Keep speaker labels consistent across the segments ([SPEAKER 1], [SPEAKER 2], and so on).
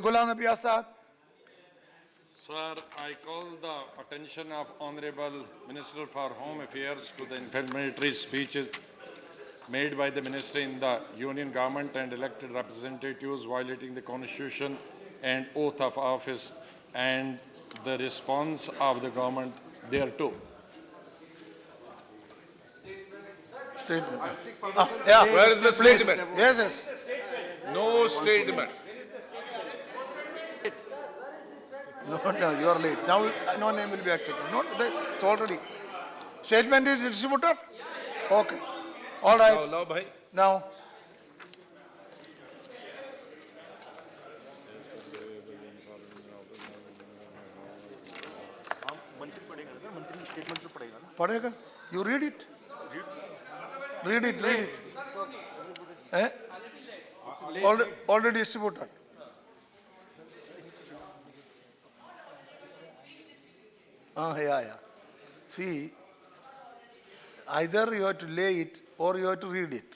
[SPEAKER 1] Ghulam Nabi Azad.
[SPEAKER 2] Sir, I call the attention of Honorable Minister for Home Affairs to the inflammatory speeches made by the Minister in the Union Government and elected representatives violating the Constitution and oath of office and the response of the government thereto.
[SPEAKER 1] Statement.
[SPEAKER 3] Yeah. Where is the statement?
[SPEAKER 1] Yes, yes.
[SPEAKER 3] No statement.
[SPEAKER 1] No, you are late. Now, no name will be accepted. No, it's already. Statement is distributed? Okay. All right.
[SPEAKER 3] No, bhai.
[SPEAKER 1] Now. पढ़ेगा? You read it. Read it. Eh? Already distributed. Yeah. See, either you have to lay it or you have to read it.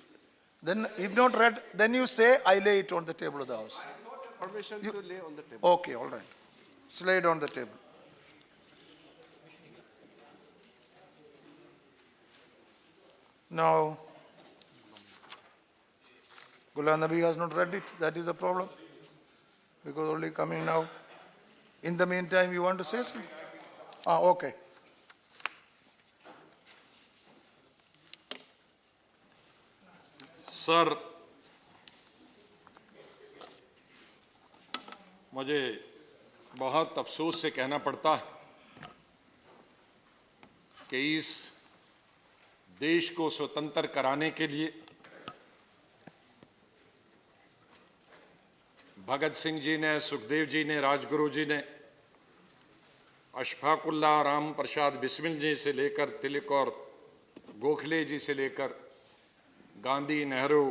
[SPEAKER 1] Then, if not read, then you say, I lay it on the table of the house.
[SPEAKER 4] Permission to lay on the table.
[SPEAKER 1] Okay, all right. It's laid on the table. Now, Ghulam Nabi has not read it. That is the problem. Because only coming now. In the meantime, you want to say something? Okay.
[SPEAKER 2] Sir, मुझे बहुत अफसोस से कहना पड़ता है कि इस देश को स्वतंत्र कराने के लिए भगत सिंह जी ने, सुखदेव जी ने, राजगुरु जी ने, अशफाकुल्लाह राम प्रसाद बिस्मिल जी से लेकर तिलक और गोखले जी से लेकर गांधी, नेहरू,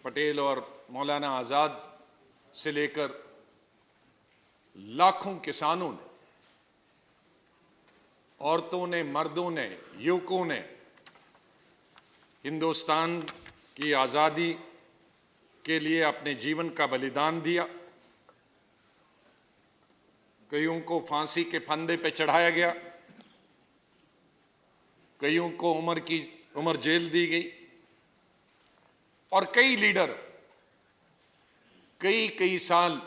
[SPEAKER 2] पटेल और मौलाना आज़ाद से लेकर लाखों किसानों ने, औरतों ने, मर्दों ने, युवकों ने हिंदुस्तान की आज़ादी के लिए अपने जीवन का बलिदान दिया। कईयों को फांसी के फंदे पे चढ़ाया गया, कईयों को उम्र जेल दी गई और कई लीडर कई साल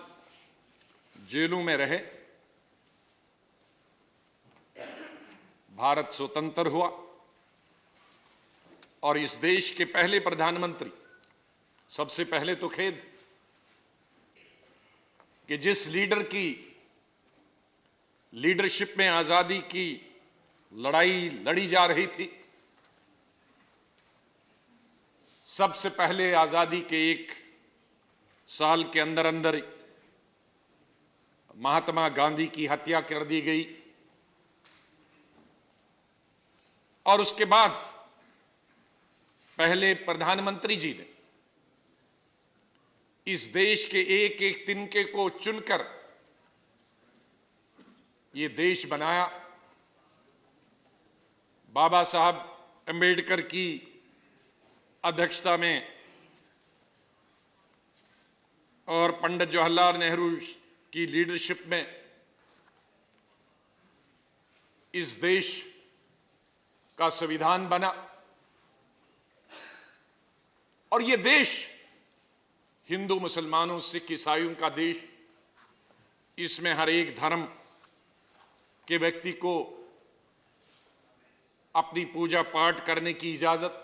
[SPEAKER 2] जेलों में रहे। भारत स्वतंत्र हुआ और इस देश के पहले प्रधानमंत्री, सबसे पहले तो खेद कि जिस लीडर की लीडरशिप में आजादी की लड़ाई लड़ी जा रही थी, सबसे पहले आजादी के 1 साल के अंदर अंदर महात्मा गांधी की हत्या कर दी गई और उसके बाद पहले प्रधानमंत्री जी ने इस देश के एक तिनके को चुनकर ये देश बनाया। बाबा साहब अंबेडकर की अध्यक्षता में और पंडित जवाहरलाल नेहरू की लीडरशिप में इस देश का संविधान बना और ये देश हिंदू, मुसलमानों, सिख, ईसाइयों का देश। इसमें हर एक धर्म के व्यक्ति को अपनी पूजा पाठ करने की इजाजत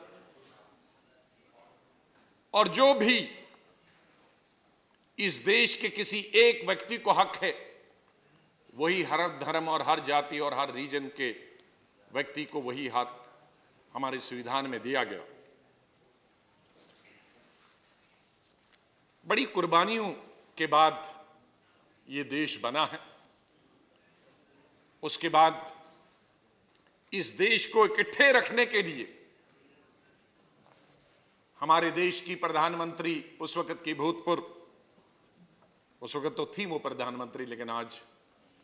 [SPEAKER 2] और जो भी इस देश के किसी एक व्यक्ति को हक है, वही हर धर्म और हर जाति और हर रीजन के व्यक्ति को वही हक हमारे संविधान में दिया गया। बड़ी कुर्बानियों के बाद ये देश बना है। उसके बाद इस देश को इकट्ठे रखने के लिए हमारे देश की प्रधानमंत्री उस वक्त की भूतपूर्व, उस वक्त तो थी वो प्रधानमंत्री लेकिन आज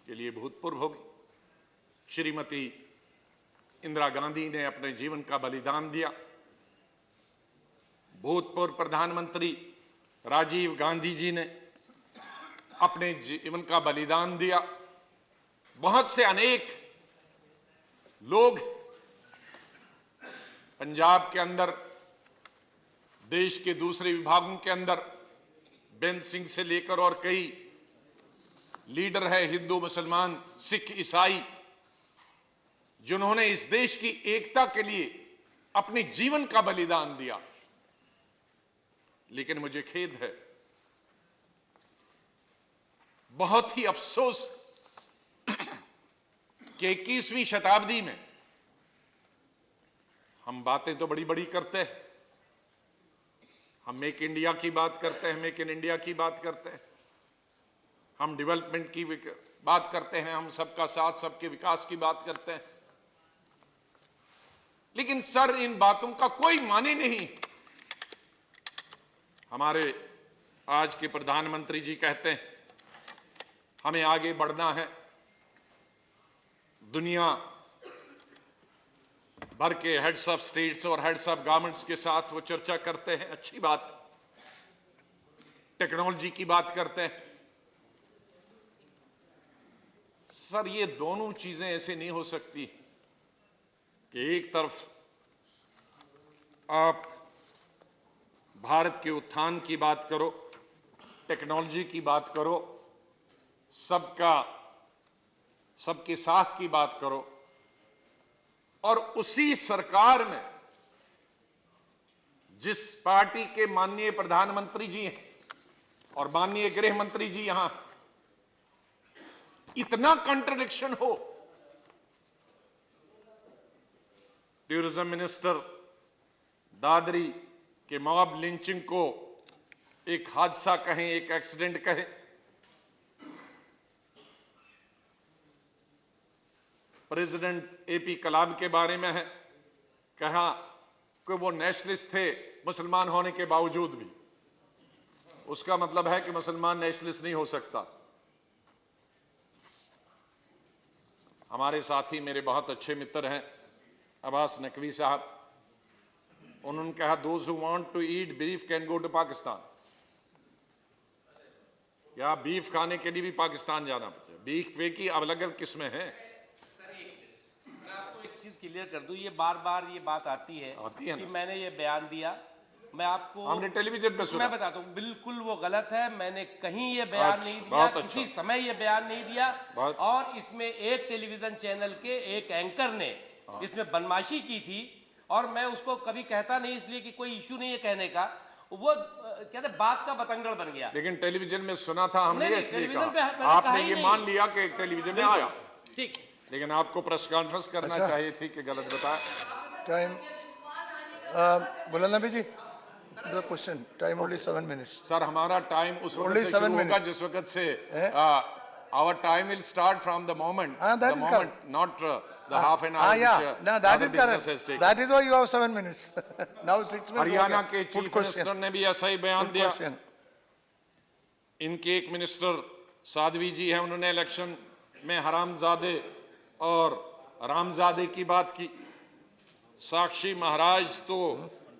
[SPEAKER 2] के लिए भूतपूर्व हो गई, श्रीमती इंदिरा गांधी ने अपने जीवन का बलिदान दिया। भूतपूर्व प्रधानमंत्री राजीव गांधी जी ने अपने जीवन का बलिदान दिया। बहुत से अनेक लोग पंजाब के अंदर, देश के दूसरे विभागों के अंदर, बेन सिंह से लेकर और कई लीडर है, हिंदू, मुसलमान, सिख, ईसाई, जिन्होंने इस देश की एकता के लिए अपने जीवन का बलिदान दिया। लेकिन मुझे खेद है, बहुत ही अफसोस कि 21वीं शताब्दी में हम बातें तो बड़ी बड़ी करते हैं, हम मेक इंडिया की बात करते हैं, मेक इन इंडिया की बात करते हैं, हम डेवलपमेंट की बात करते हैं, हम सबका साथ, सबके विकास की बात करते हैं, लेकिन सर इन बातों का कोई माने नहीं। हमारे आज के प्रधानमंत्री जी कहते हैं हमें आगे बढ़ना है, दुनिया भर के हेड्स ऑफ स्टेट्स और हेड्स ऑफ गवर्नमेंट्स के साथ वो चर्चा करते हैं, अच्छी बात, टेक्नोलॉजी की बात करते हैं। सर ये दोनों चीजें ऐसे नहीं हो सकती कि एक तरफ आप भारत के उत्थान की बात करो, टेक्नोलॉजी की बात करो, सबके साथ की बात करो, और उसी सरकार में जिस पार्टी के माननीय प्रधानमंत्री जी हैं और माननीय गृह मंत्री जी यहां, इतना कंट्रडिक्शन हो। टूरिज्म मिनिस्टर दादरी के मॉब लिंचिंग को एक हादसा कहें, एक एक्सीडेंट कहें, प्रेसिडेंट एपी कलाम के बारे में है, कहा कि वो नेशनलिस्ट थे मुसलमान होने के बावजूद भी। उसका मतलब है कि मुसलमान नेशनलिस्ट नहीं हो सकता। हमारे साथी मेरे बहुत अच्छे मित्र हैं अब्बास नकवी साहब, उन्होंने कहा those who want to eat beef can go to Pakistan. या बीफ खाने के लिए भी पाकिस्तान जाना पड़ता है। बीफ वे की अलग अलग किस्में हैं।
[SPEAKER 5] चीज क्लियर कर दूं, ये बार बार ये बात आती है कि मैंने ये बयान दिया। मैं आपको
[SPEAKER 2] हमने टेलीविजन पे सुना।
[SPEAKER 5] मैं बताता हूँ, बिल्कुल वो गलत है। मैंने कहीं ये बयान नहीं दिया, किसी समय ये बयान नहीं दिया। और इसमें एक टेलीविजन चैनल के एक एंकर ने इसमें बदमाशी की थी, और मैं उसको कभी कहता नहीं इसलिए कि कोई इशू नहीं है कहने का, वो कहते बात का बतंगड़ बन गया।
[SPEAKER 2] लेकिन टेलीविजन में सुना था हमने,
[SPEAKER 5] नहीं,
[SPEAKER 2] इसलिए
[SPEAKER 5] टेलीविजन
[SPEAKER 2] कहा।
[SPEAKER 5] पे
[SPEAKER 2] आपने ये मान लिया कि टेलीविजन में आया,
[SPEAKER 5] ठीक,
[SPEAKER 2] लेकिन आपको प्रेस कॉन्फ्रेंस करना चाहिए थी कि गलत बताया।
[SPEAKER 1] टाइम बोला Nabi ji, the question time only 7 minutes.
[SPEAKER 2] Sir हमारा टाइम उस वक्त
[SPEAKER 1] Only
[SPEAKER 2] से
[SPEAKER 1] 7
[SPEAKER 2] शुरू होगा
[SPEAKER 1] minutes.
[SPEAKER 2] जिस वक्त से our time will start from the moment,
[SPEAKER 1] that is correct.
[SPEAKER 2] Not the half an hour
[SPEAKER 1] Yeah, no, that is correct. That is why you have 7 minutes. Now 6 minutes.
[SPEAKER 2] Haryana के
[SPEAKER 1] Good
[SPEAKER 2] chief
[SPEAKER 1] question.
[SPEAKER 2] Minister ने भी ऐसा ही बयान
[SPEAKER 1] Good
[SPEAKER 2] दिया।
[SPEAKER 1] question.
[SPEAKER 2] इनके एक minister Sadhvi जी हैं, उन्होंने इलेक्शन में हरामजादे और रामजादे की बात की। साक्षी महाराज तो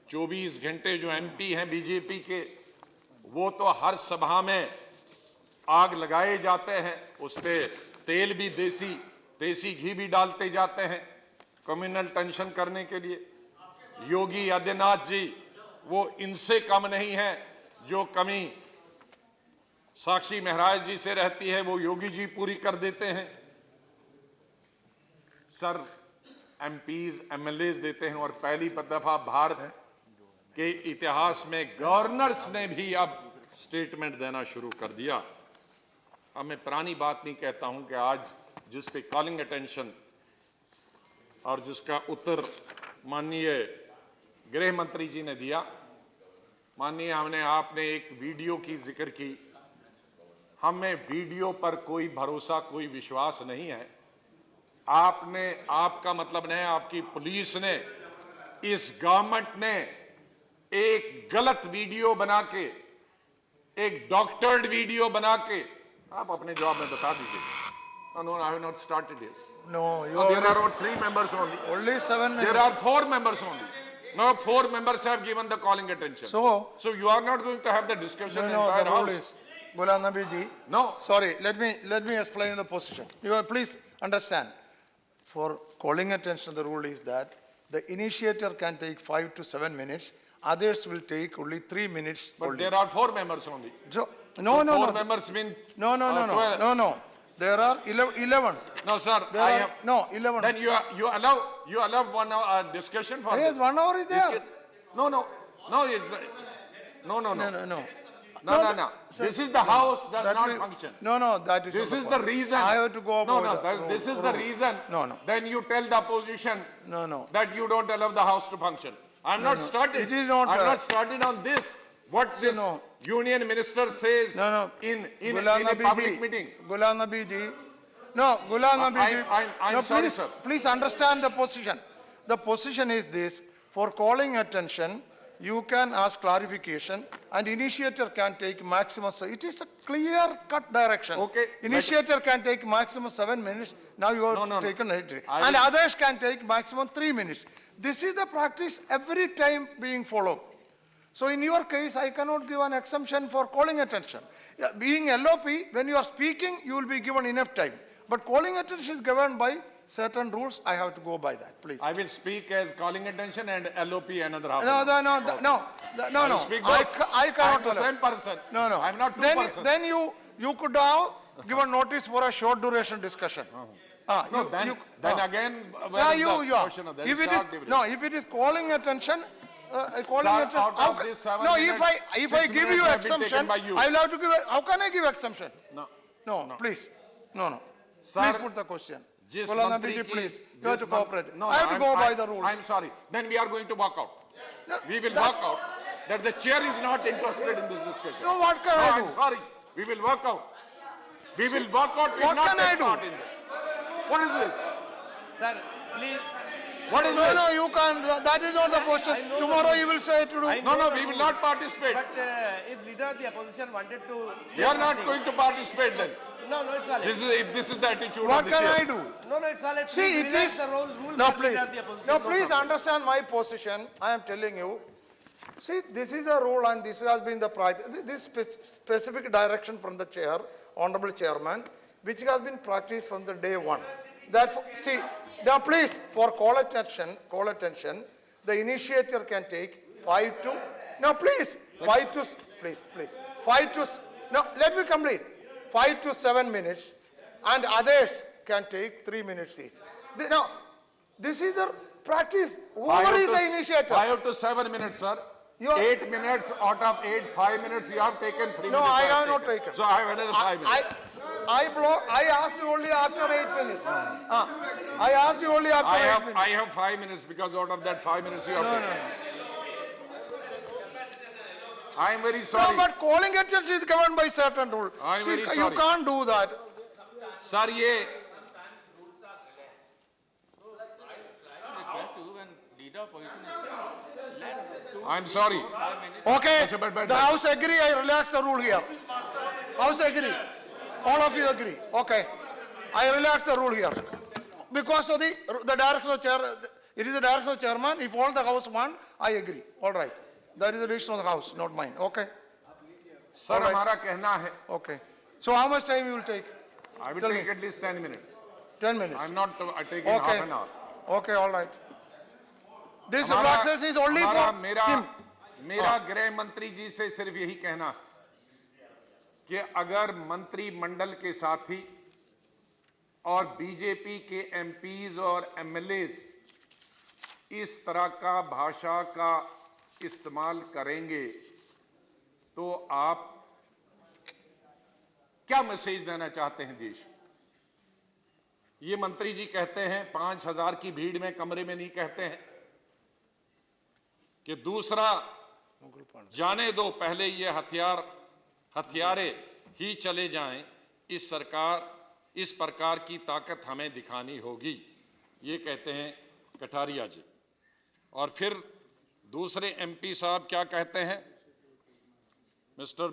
[SPEAKER 2] 24 घंटे जो एमपी हैं बीजेपी के, वो तो हर सभा में आग लगाए जाते हैं, उस पे तेल भी देसी घी भी डालते जाते हैं कम्युनल टेंशन करने के लिए। योगी आदित्यनाथ जी वो इनसे कम नहीं है, जो कमी साक्षी महाराज जी से रहती है वो योगी जी पूरी कर देते हैं। सर एमपीज एमएलएज देते हैं, और पहली दफा भारत के इतिहास में गवर्नर्स ने भी अब स्टेटमेंट देना शुरू कर दिया। अब मैं पुरानी बात नहीं कहता हूं कि आज जिस पे कॉलिंग अटेंशन और जिसका उत्तर माननीय गृह मंत्री जी ने दिया, माननीय आपने एक वीडियो की जिक्र की। हमें वीडियो पर कोई भरोसा, कोई विश्वास नहीं है। आपका मतलब नहीं, आपकी पुलिस ने, इस गवर्नमेंट ने एक गलत वीडियो बना के, एक डॉक्टर्ड वीडियो बना के, आप अपने जवाब में बता दीजिए। No, I have not started this.
[SPEAKER 1] No, you
[SPEAKER 2] There
[SPEAKER 1] are
[SPEAKER 2] are 3 members only.
[SPEAKER 1] only 7 minutes.
[SPEAKER 2] There are 4 members only. Now 4 members have given the calling attention.
[SPEAKER 1] So
[SPEAKER 2] you are not going to have the discussion in
[SPEAKER 1] no,
[SPEAKER 2] the entire
[SPEAKER 1] the rule
[SPEAKER 2] house.
[SPEAKER 1] is Ghulam Nabi ji.
[SPEAKER 3] No.
[SPEAKER 1] Sorry, let me explain the position. Please understand. For calling attention, the rule is that the initiator can take 5 to 7 minutes. Others will take only 3 minutes.
[SPEAKER 3] But
[SPEAKER 1] only.
[SPEAKER 3] there are 4 members only.
[SPEAKER 1] So, no, no,
[SPEAKER 3] Four
[SPEAKER 1] no.
[SPEAKER 3] members mean.
[SPEAKER 1] No, no, no, no,
[SPEAKER 3] 12.
[SPEAKER 1] no, no. There are 11.
[SPEAKER 3] No, sir,
[SPEAKER 1] There
[SPEAKER 3] I
[SPEAKER 1] are,
[SPEAKER 3] have.
[SPEAKER 1] no, 11.
[SPEAKER 3] Then you allow 1 hour discussion for
[SPEAKER 1] Yes,
[SPEAKER 3] this?
[SPEAKER 1] 1 hour is there.
[SPEAKER 3] No, it's, no.
[SPEAKER 1] No, no, no.
[SPEAKER 3] No. This is the house does
[SPEAKER 1] That
[SPEAKER 3] not
[SPEAKER 1] will-
[SPEAKER 3] function.
[SPEAKER 1] No, that is.
[SPEAKER 3] This
[SPEAKER 1] not
[SPEAKER 3] is the
[SPEAKER 1] point.
[SPEAKER 3] reason.
[SPEAKER 1] I have to go
[SPEAKER 3] No,
[SPEAKER 1] about the
[SPEAKER 3] this is
[SPEAKER 1] rule.
[SPEAKER 3] the reason.
[SPEAKER 1] No.
[SPEAKER 3] Then you tell the opposition
[SPEAKER 1] No.
[SPEAKER 3] that you don't allow the house to function. I'm not started.
[SPEAKER 1] It is not,
[SPEAKER 3] I'm
[SPEAKER 1] uh,
[SPEAKER 3] not started on this. What this
[SPEAKER 1] no.
[SPEAKER 3] union minister says
[SPEAKER 1] No.
[SPEAKER 3] in
[SPEAKER 1] Ghulam
[SPEAKER 3] a
[SPEAKER 1] Nabi
[SPEAKER 3] public
[SPEAKER 1] ji,
[SPEAKER 3] meeting.
[SPEAKER 1] Ghulam Nabi ji. No, Ghulam Nabi ji.
[SPEAKER 3] I'm
[SPEAKER 1] No,
[SPEAKER 3] sorry,
[SPEAKER 1] please,
[SPEAKER 3] sir.
[SPEAKER 1] Please understand the position. The position is this: for calling attention, you can ask clarification, and initiator can take maximum. It is a clear-cut direction.
[SPEAKER 3] Okay,
[SPEAKER 1] Initiator can take maximum 7 minutes. Now you have
[SPEAKER 3] No.
[SPEAKER 1] taken it,
[SPEAKER 3] I
[SPEAKER 1] and
[SPEAKER 3] will-
[SPEAKER 1] others can take maximum 3 minutes. This is the practice every time being followed. So in your case, I cannot give an exemption for calling attention. Yeah, being LOP, when you are speaking, you will be given enough time. But calling attention is governed by certain rules. I have to go by that, please.
[SPEAKER 3] I will speak as calling attention and LOP another half.
[SPEAKER 1] No.
[SPEAKER 3] I will speak both.
[SPEAKER 1] I cannot
[SPEAKER 3] I'm the
[SPEAKER 1] allow.
[SPEAKER 3] same person.
[SPEAKER 1] No.
[SPEAKER 3] I'm not two
[SPEAKER 1] Then,
[SPEAKER 3] persons.
[SPEAKER 1] then you could have given notice for a short duration discussion.
[SPEAKER 3] No, then again, where
[SPEAKER 1] Yeah,
[SPEAKER 3] is the
[SPEAKER 1] you are.
[SPEAKER 3] portion of that?
[SPEAKER 1] If it
[SPEAKER 3] Short
[SPEAKER 1] is,
[SPEAKER 3] dividend.
[SPEAKER 1] no, if it is calling attention, calling
[SPEAKER 3] Sir,
[SPEAKER 1] attention.
[SPEAKER 3] out
[SPEAKER 1] how
[SPEAKER 3] of
[SPEAKER 1] ca-
[SPEAKER 3] these 7
[SPEAKER 1] No,
[SPEAKER 3] minutes,
[SPEAKER 1] if I
[SPEAKER 3] 6
[SPEAKER 1] give
[SPEAKER 3] minutes
[SPEAKER 1] you
[SPEAKER 3] have been taken
[SPEAKER 1] exemption,
[SPEAKER 3] by you.
[SPEAKER 1] I will have to give, how can I give exemption?
[SPEAKER 3] No.
[SPEAKER 1] No, please. No.
[SPEAKER 3] Sir,
[SPEAKER 1] Please put the question.
[SPEAKER 3] जिस
[SPEAKER 1] Ghulam
[SPEAKER 3] मंत्री
[SPEAKER 1] Nabi ji,
[SPEAKER 3] की-
[SPEAKER 1] please, you have
[SPEAKER 3] जिस
[SPEAKER 1] to
[SPEAKER 3] मं-
[SPEAKER 1] cooperate.
[SPEAKER 3] No,
[SPEAKER 1] I have to go by the rules.
[SPEAKER 3] I'm sorry. Then we are going to walk out.
[SPEAKER 1] No,
[SPEAKER 3] We will
[SPEAKER 1] that-
[SPEAKER 3] walk out. That the chair is not interested in this discussion.
[SPEAKER 1] No, what can
[SPEAKER 3] No,
[SPEAKER 1] I
[SPEAKER 3] I'm
[SPEAKER 1] do?
[SPEAKER 3] sorry. We will walk out. We will walk out. We will
[SPEAKER 1] What
[SPEAKER 3] not
[SPEAKER 1] can I
[SPEAKER 3] take
[SPEAKER 1] do?
[SPEAKER 3] part in this. What is this?
[SPEAKER 5] Sir, please.
[SPEAKER 3] What is
[SPEAKER 1] No,
[SPEAKER 3] this?
[SPEAKER 1] no, you can't, that is not the
[SPEAKER 5] I
[SPEAKER 1] question.
[SPEAKER 5] know
[SPEAKER 1] Tomorrow
[SPEAKER 5] the
[SPEAKER 1] you will say to do.
[SPEAKER 5] I
[SPEAKER 3] No,
[SPEAKER 5] know
[SPEAKER 3] we
[SPEAKER 5] the
[SPEAKER 3] will
[SPEAKER 5] rules.
[SPEAKER 3] not participate.
[SPEAKER 5] But if leader of the opposition wanted to say
[SPEAKER 3] We are not
[SPEAKER 5] something-
[SPEAKER 3] going to participate then.
[SPEAKER 5] No, it's all right.
[SPEAKER 3] If this is the attitude
[SPEAKER 1] What
[SPEAKER 3] of the
[SPEAKER 1] can
[SPEAKER 3] chair.
[SPEAKER 1] I do?
[SPEAKER 5] No, it's all right.
[SPEAKER 1] See,
[SPEAKER 5] Please
[SPEAKER 1] it
[SPEAKER 5] relax
[SPEAKER 1] is,
[SPEAKER 5] the rules
[SPEAKER 1] no,
[SPEAKER 5] of leader
[SPEAKER 1] please,
[SPEAKER 5] of the opposition.
[SPEAKER 1] no, please
[SPEAKER 5] problem.
[SPEAKER 1] understand my position. I am telling you. See, this is a rule and this has been the practice, this specific direction from the chair, honorable chairman, which has been practiced from the day one. Therefore, see, now please, for call attention, the initiator can take 5 to, no, please, 5 to, please, 5 to, no, let me complete. 5 to 7 minutes, and others can take 3 minutes each. Now, this is the practice. Whoever is the initiator.
[SPEAKER 3] 5 to 7 minutes, sir.
[SPEAKER 1] You are-
[SPEAKER 3] 8 minutes out of 8, 5 minutes you have taken, 3
[SPEAKER 1] No,
[SPEAKER 3] minutes.
[SPEAKER 1] I have not taken.
[SPEAKER 3] So I have another 5 minutes.
[SPEAKER 1] I asked you only after 8 minutes. I asked you only after 8 minutes.
[SPEAKER 3] I have 5 minutes because out of that 5 minutes you have taken. I am very
[SPEAKER 1] No,
[SPEAKER 3] sorry.
[SPEAKER 1] but calling attention is governed by certain rule.
[SPEAKER 3] I'm
[SPEAKER 1] See,
[SPEAKER 3] very
[SPEAKER 1] you
[SPEAKER 3] sorry.
[SPEAKER 1] can't do that.
[SPEAKER 3] Sir, ये I'm sorry.
[SPEAKER 1] Okay,
[SPEAKER 3] Achha, but-
[SPEAKER 1] the house agree, I relax the rule here. House agree. All of you agree. Okay. I relax the rule here. Because of the direction of chair, it is the direction of chairman. If all the house want, I agree. All right. That is the decision of the house, not mine. Okay.
[SPEAKER 3] Sir,
[SPEAKER 1] All right.
[SPEAKER 3] हमारा कहना है,
[SPEAKER 1] Okay. So how much time you will take?
[SPEAKER 3] I will
[SPEAKER 1] Tell
[SPEAKER 3] take
[SPEAKER 1] me.
[SPEAKER 3] at least 10 minutes.
[SPEAKER 1] 10 minutes.
[SPEAKER 3] I'm not taking half
[SPEAKER 1] Okay.
[SPEAKER 3] an hour.
[SPEAKER 1] Okay, all right. This
[SPEAKER 3] हमारा-
[SPEAKER 1] relaxation is only
[SPEAKER 3] हमारा-
[SPEAKER 1] for him.
[SPEAKER 3] मेरा गृह मंत्री जी से सिर्फ यही कहना है कि अगर मंत्रिमंडल के साथी और बीजेपी के एमपीज और एमएलएज इस तरह का भाषा का इस्तेमाल करेंगे तो आप क्या मैसेज देना चाहते हैं देश? ये मंत्री जी कहते हैं 5,000 की भीड़ में कमरे में नहीं कहते हैं कि दूसरा जाने दो, पहले ये हथियारे ही चले जाएं, इस प्रकार की ताकत हमें दिखानी होगी, ये कहते हैं कटारिया जी। और फिर दूसरे एमपी साहब क्या कहते हैं? मिस्टर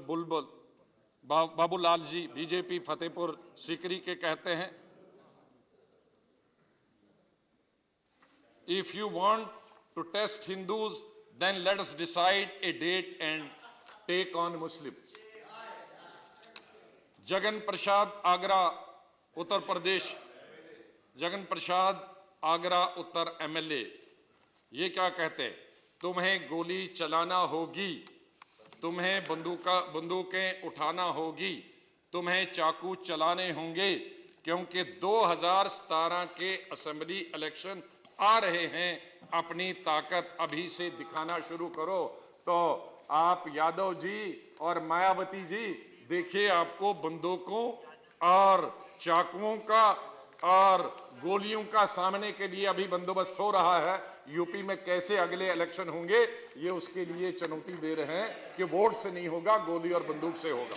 [SPEAKER 3] बाबूलाल जी बीजेपी फतेहपुर सीकरी के कहते हैं, if you want to test Hindus, then let us decide a date and take on Muslims. Jagan Prasad Agra Uttar Pradesh, Jagan Prasad Agra Uttar MLA, ये क्या कहते हैं, तुम्हें गोली चलाना होगी, तुम्हें बंदूकें उठाना होगी, तुम्हें चाकू चलाने होंगे, क्योंकि 2017 के असेंबली इलेक्शन आ रहे हैं। अपनी ताकत अभी से दिखाना शुरू करो। तो आप यादव जी और मायावती जी देखिए, आपको बंदूकों और चाकुओं का और गोलियों का सामने के लिए अभी बंदोबस्त हो रहा है। यूपी में कैसे अगले इलेक्शन होंगे, ये उसके लिए चुनौती दे रहे हैं कि वोट से नहीं होगा, गोली और बंदूक से होगा।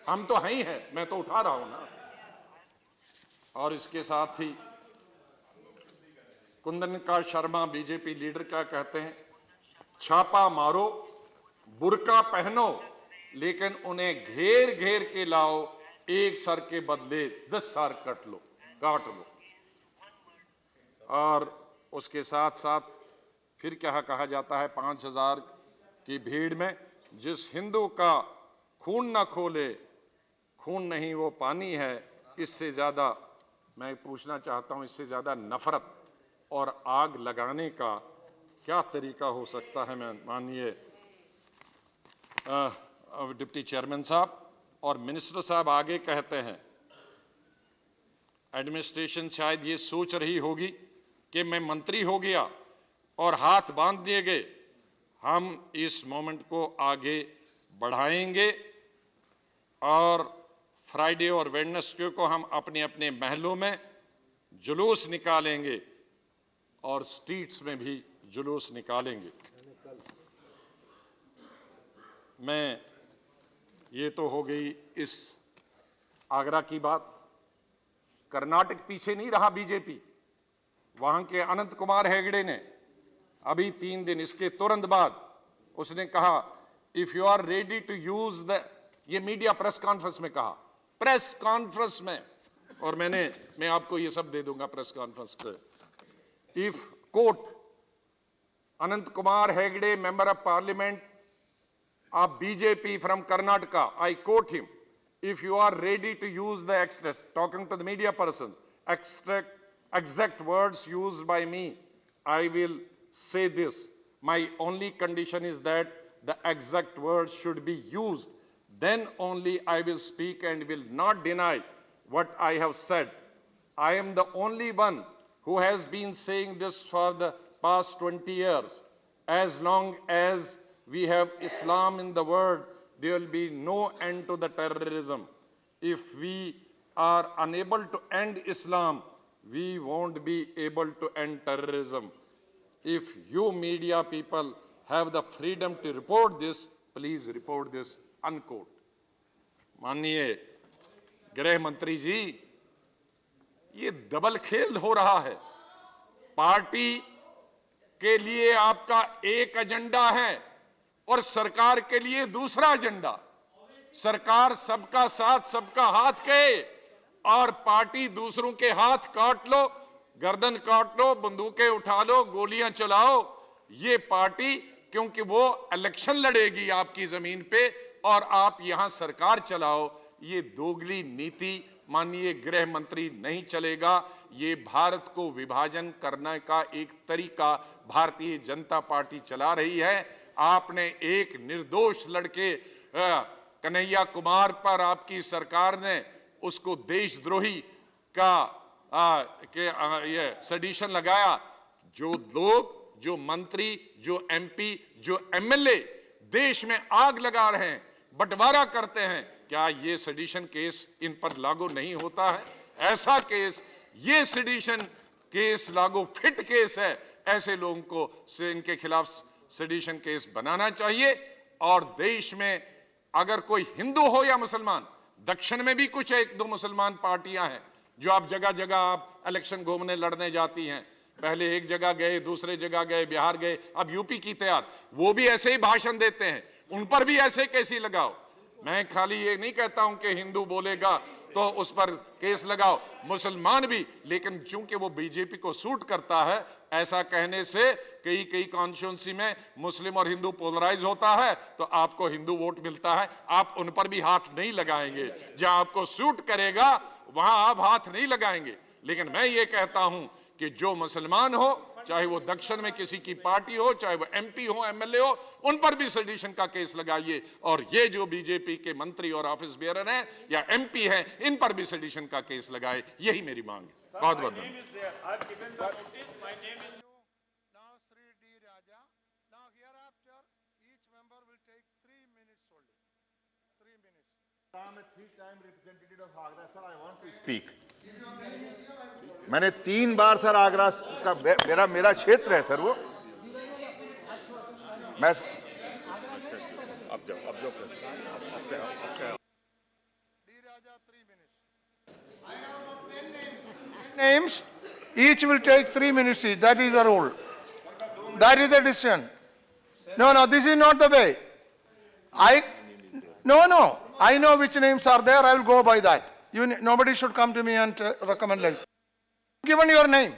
[SPEAKER 3] हम तो हैं ही हैं, मैं तो उठा रहा हूं ना। और इसके साथ ही कुंदन शर्मा बीजेपी लीडर क्या कहते हैं, छापा मारो, बुर्का पहनो, लेकिन उन्हें घेर घेर के लाओ, एक सर के बदले 10 सर काट लो। और उसके साथ साथ फिर क्या कहा जाता है, 5000 की भीड़ में जिस हिंदू का खून ना खोले, खून नहीं वो पानी है। इससे ज्यादा मैं पूछना चाहता हूं, इससे ज्यादा नफरत और आग लगाने का क्या तरीका हो सकता है। मैं माननीय डिप्टी चेयरमैन साहब और मिनिस्टर साहब आगे कहते हैं, एडमिनिस्ट्रेशन शायद ये सोच रही होगी कि मैं मंत्री हो गया और हाथ बांध दिए गए। हम इस मोमेंट को आगे बढ़ाएंगे और फ्राइडे और वेडनेसडे को हम अपने अपने महलों में जुलूस निकालेंगे और स्ट्रीट्स में भी जुलूस निकालेंगे। मैं ये तो हो गई इस आगरा की बात। कर्नाटक पीछे नहीं रहा बीजेपी। वहां के अनंत कुमार हेगड़े ने अभी 3 दिन इसके तुरंत बाद उसने कहा, if you are ready to use the, ये मीडिया प्रेस कॉन्फ्रेंस में कहा, प्रेस कॉन्फ्रेंस में, और मैं आपको ये सब दे दूंगा प्रेस कॉन्फ्रेंस पे। If quote Anant Kumar Hegde, member of parliament of BJP from Karnataka, I quote him, if you are ready to use the extract, talking to the media person, exact words used by me, I will say this. My only condition is that the exact words should be used. Then only I will speak and will not deny what I have said. I am the only one who has been saying this for the past 20 years. As long as we have Islam in the world, there will be no end to the terrorism. If we are unable to end Islam, we won't be able to end terrorism. If you media people have the freedom to report this, please report this, unquote. माननीय गृह मंत्री जी, ये double खेल हो रहा है। Party के लिए आपका एक एजेंडा है और सरकार के लिए दूसरा एजेंडा। सरकार सबका साथ सबका हाथ कहे और पार्टी दूसरों के हाथ काट लो, गर्दन काट लो, बंदूकें उठा लो, गोलियां चलाओ। ये पार्टी क्योंकि वो इलेक्शन लड़ेगी आपकी जमीन पे और आप यहां सरकार चलाओ, ये दोगली नीति माननीय गृह मंत्री नहीं चलेगा। ये भारत को विभाजन करने का एक तरीका भारतीय जनता पार्टी चला रही है। आपने एक निर्दोष लड़के कन्हैया कुमार पर आपकी सरकार ने उसको देशद्रोही का ये सेडिशन लगाया। जो लोग, जो मंत्री, जो एमपी, जो एमएलए देश में आग लगा रहे हैं, बंटवारा करते हैं, क्या ये सेडिशन केस इन पर लागू नहीं होता है? ऐसा केस, ये सेडिशन केस लागू फिट केस है। ऐसे लोगों को इनके खिलाफ सेडिशन केस बनाना चाहिए। और देश में अगर कोई हिंदू हो या मुसलमान, दक्षिण में भी कुछ 1-2 मुसलमान पार्टियां हैं जो आप जगह जगह आप इलेक्शन घूमने लड़ने जाती हैं। पहले एक जगह गए, दूसरे जगह गए, बिहार गए, अब यूपी की तैयार, वो भी ऐसे ही भाषण देते हैं। उन पर भी ऐसे कैसी लगाओ। मैं खाली ये नहीं कहता हूं कि हिंदू बोलेगा तो उस पर केस लगाओ, मुसलमान भी, लेकिन चूंकि वो बीजेपी को सूट करता है, ऐसा कहने से कई कई कॉन्स्टिट्यूंसी में मुस्लिम और हिंदू पोलराइज होता है, तो आपको हिंदू वोट मिलता है, आप उन पर भी हाथ नहीं लगाएंगे। जहां आपको सूट करेगा वहां आप हाथ नहीं लगाएंगे। लेकिन मैं ये कहता हूं कि जो मुसलमान हो, चाहे वो दक्षिण में किसी की पार्टी हो, चाहे वो एमपी हो, एमएलए हो, उन पर भी सेडिशन का केस लगाइए। और ये जो बीजेपी के मंत्री और ऑफिस बेयरर हैं या एमपी हैं, इन पर भी सेडिशन का केस लगाए। यही मेरी मांग है। बहुत बहुत धन्यवाद।
[SPEAKER 1] Now Sri D. Raja. Now hereafter, each member will take 3 minutes only. 3 minutes.
[SPEAKER 6] I'm a three-time representative of Agra, sir. I want to speak. मैंने 3 बार सर आगरा का मेरा क्षेत्र है सर वो। मैं अब जाओ
[SPEAKER 1] D. Raja, 3 minutes. I have got 10 names. Each will take 3 minutes each. That is the rule. That is the decision. No, this is not the way. No. I know which names are there. I will go by that. Nobody should come to me and recommend like. Given your name.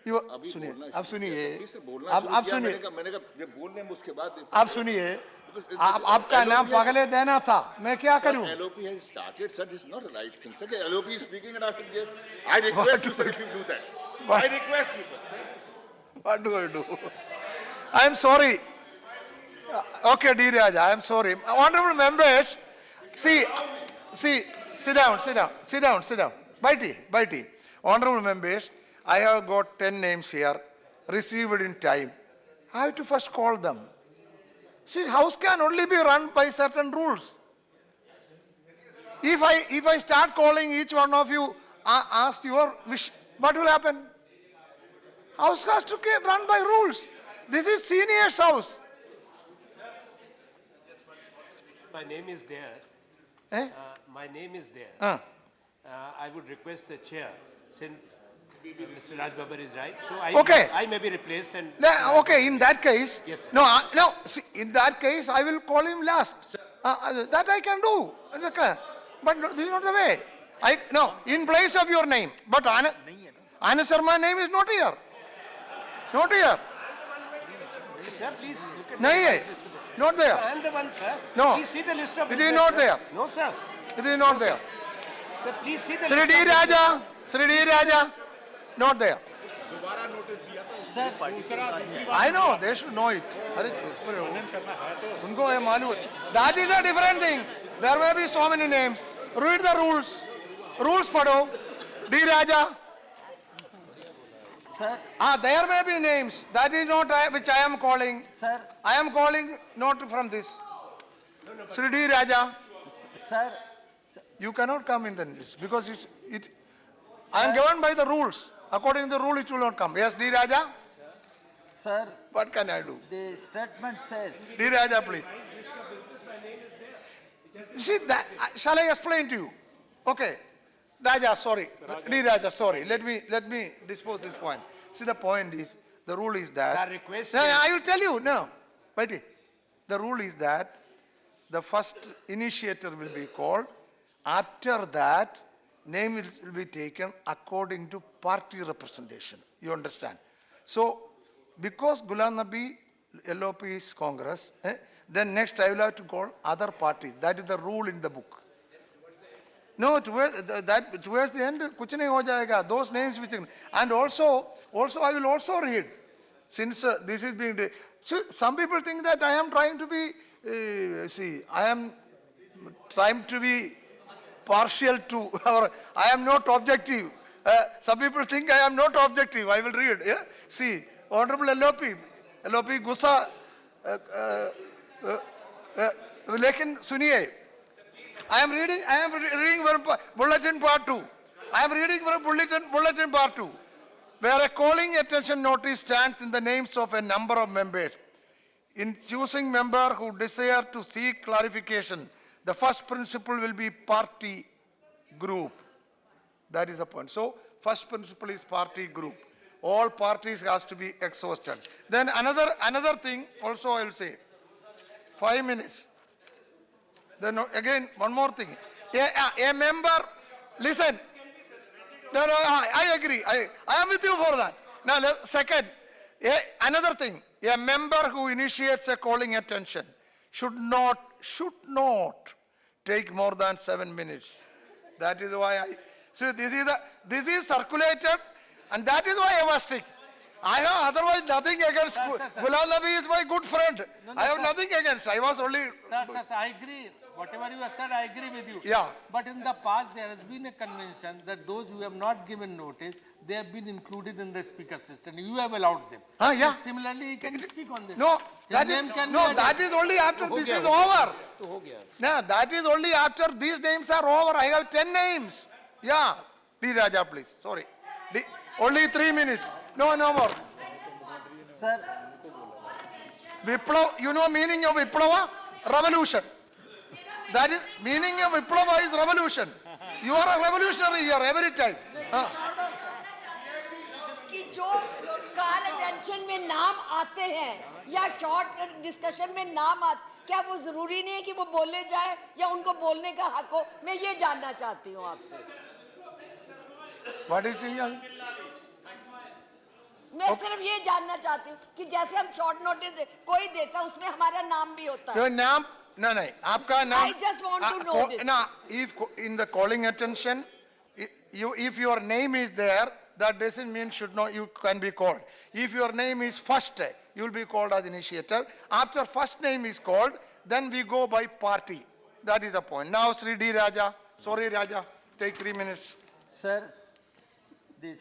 [SPEAKER 1] सुनिए, आप सुनिए, आप सुनिए,
[SPEAKER 6] मैंने कहा बोलने में उसके बाद
[SPEAKER 1] आप सुनिए, आपका नाम पगले देना था, मैं क्या करूं?
[SPEAKER 6] LOP has started, sir. This is not the right thing, sir. LOP is speaking and I request you, sir, if you do that. I request you, sir.
[SPEAKER 1] What do I do? I am sorry. Okay, D. Raja, I am sorry. Honorable members, see, sit down. Baiti. Honorable members, I have got 10 names here, received in time. I have to first call them. See, house can only be run by certain rules. If I start calling each one of you, ask your wish, what will happen? House has to get run by rules. This is senior's house.
[SPEAKER 7] My name is there.
[SPEAKER 1] Eh?
[SPEAKER 7] My name is there.
[SPEAKER 1] Ah.
[SPEAKER 7] I would request the chair, since Mr. Raj Babbar is right, so
[SPEAKER 1] Okay.
[SPEAKER 7] I may be replaced and.
[SPEAKER 1] Okay, in that case,
[SPEAKER 7] Yes, sir.
[SPEAKER 1] no, see, in that case, I will call him last. That I can do. But this is not the way. In place of your name. But Anand Sharma's name is not here. Not here.
[SPEAKER 7] Sir, please look at
[SPEAKER 1] Nahi hai.
[SPEAKER 7] the list.
[SPEAKER 1] Not
[SPEAKER 7] Sir,
[SPEAKER 1] there.
[SPEAKER 7] I am the one, sir.
[SPEAKER 1] No.
[SPEAKER 7] Please see the list of.
[SPEAKER 1] It is
[SPEAKER 7] members,
[SPEAKER 1] not
[SPEAKER 7] sir.
[SPEAKER 1] there.
[SPEAKER 7] No, sir.
[SPEAKER 1] It is not there.
[SPEAKER 7] Sir, please see the
[SPEAKER 1] Sri
[SPEAKER 7] list.
[SPEAKER 1] D.
[SPEAKER 7] of members.
[SPEAKER 1] Raja, not there. I know, they should know it. उनको ये मालूम है. That is a different thing. There may be so many names. Read the rules. Rules पढ़ो. D. Raja.
[SPEAKER 8] Sir,
[SPEAKER 1] There may be names. That is not which I am calling.
[SPEAKER 8] sir,
[SPEAKER 1] I am calling not from this. Sri D. Raja.
[SPEAKER 8] sir,
[SPEAKER 1] You cannot come in the list because I am given by the rules. According to the rule, it will not come. Yes, D. Raja?
[SPEAKER 8] sir,
[SPEAKER 1] What can I do?
[SPEAKER 8] the statement says,
[SPEAKER 1] D. Raja, please. See, that, shall I explain to you? Okay. Raja, sorry. D. Raja, sorry. Let me dispose this point. See, the point is, the rule is that.
[SPEAKER 7] Sir, request
[SPEAKER 1] No,
[SPEAKER 7] is-
[SPEAKER 1] I will tell you. No. Wait. The rule is that the first initiator will be called. After that, name will be taken according to party representation. You understand? So, because Ghulam Nabi LOP is Congress, then next I will have to call other parties. That is the rule in the book. No, towards the end, kuch nahi ho jayega. Those names which, and also I will also read, since this is being, so some people think that I am trying to be, I am trying to be partial to, or I am not objective. Some people think I am not objective. I will read. Yeah? See, Honorable LOP Gussa, लेकिन सुनिए, I am reading from bulletin part 2. I am reading from bulletin part 2, where a calling attention notice stands in the names of a number of members. In choosing member who desire to seek clarification, the first principle will be party group. That is the point. So, first principle is party group. All parties has to be exhausted. Then another thing also I will say. 5 minutes. Then again, one more thing. A member, listen. No, I agree. I am with you for that. Now, second, another thing. A member who initiates a calling attention should not take more than 7 minutes. That is why so this is circulated, and that is why I was strict. I have otherwise nothing against.
[SPEAKER 8] Sir.
[SPEAKER 1] Gulal Nabi is my good friend.
[SPEAKER 8] No,
[SPEAKER 1] I have
[SPEAKER 8] sir.
[SPEAKER 1] nothing against. I was only.
[SPEAKER 8] Sir, I agree. Whatever you have said, I agree with you.
[SPEAKER 1] Yeah.
[SPEAKER 8] But in the past, there has been a convention that those who have not given notice, they have been included in the speaker system. You have allowed them.
[SPEAKER 1] Yeah.
[SPEAKER 8] So similarly, you can speak on this.
[SPEAKER 1] No,
[SPEAKER 8] His
[SPEAKER 1] that
[SPEAKER 8] name
[SPEAKER 1] is,
[SPEAKER 8] can
[SPEAKER 1] no,
[SPEAKER 8] be
[SPEAKER 1] that
[SPEAKER 8] added.
[SPEAKER 1] is only after this is over. No, that is only after these names are over. I have 10 names. Yeah. D. Raja, please. Sorry. Only 3 minutes. No more.
[SPEAKER 8] Sir,
[SPEAKER 1] Viplav, you know meaning of Viplava? Revolution. That is, meaning of Viplava is revolution. You are a revolutionary here every time.
[SPEAKER 9] कि जो call attention में नाम आते हैं या short discussion में नाम आते, क्या वो जरूरी नहीं है कि वो बोले जाए या उनको बोलने का हक हो? मैं ये जानना चाहती हूँ आपसे।
[SPEAKER 1] What is it?
[SPEAKER 9] मैं सिर्फ ये जानना चाहती हूँ कि जैसे हम शॉर्ट नोटिस कोई देता है उसमें हमारा नाम भी होता है।
[SPEAKER 1] Your name? No, आपका नाम.
[SPEAKER 9] I just want to know this.
[SPEAKER 1] No, if in the calling attention, if your name is there, that doesn't mean you can be called. If your name is first, you will be called as initiator. After first name is called, then we go by party. That is the point. Now, Sri D. Raja, sorry Raja, take 3 minutes.
[SPEAKER 8] sir, the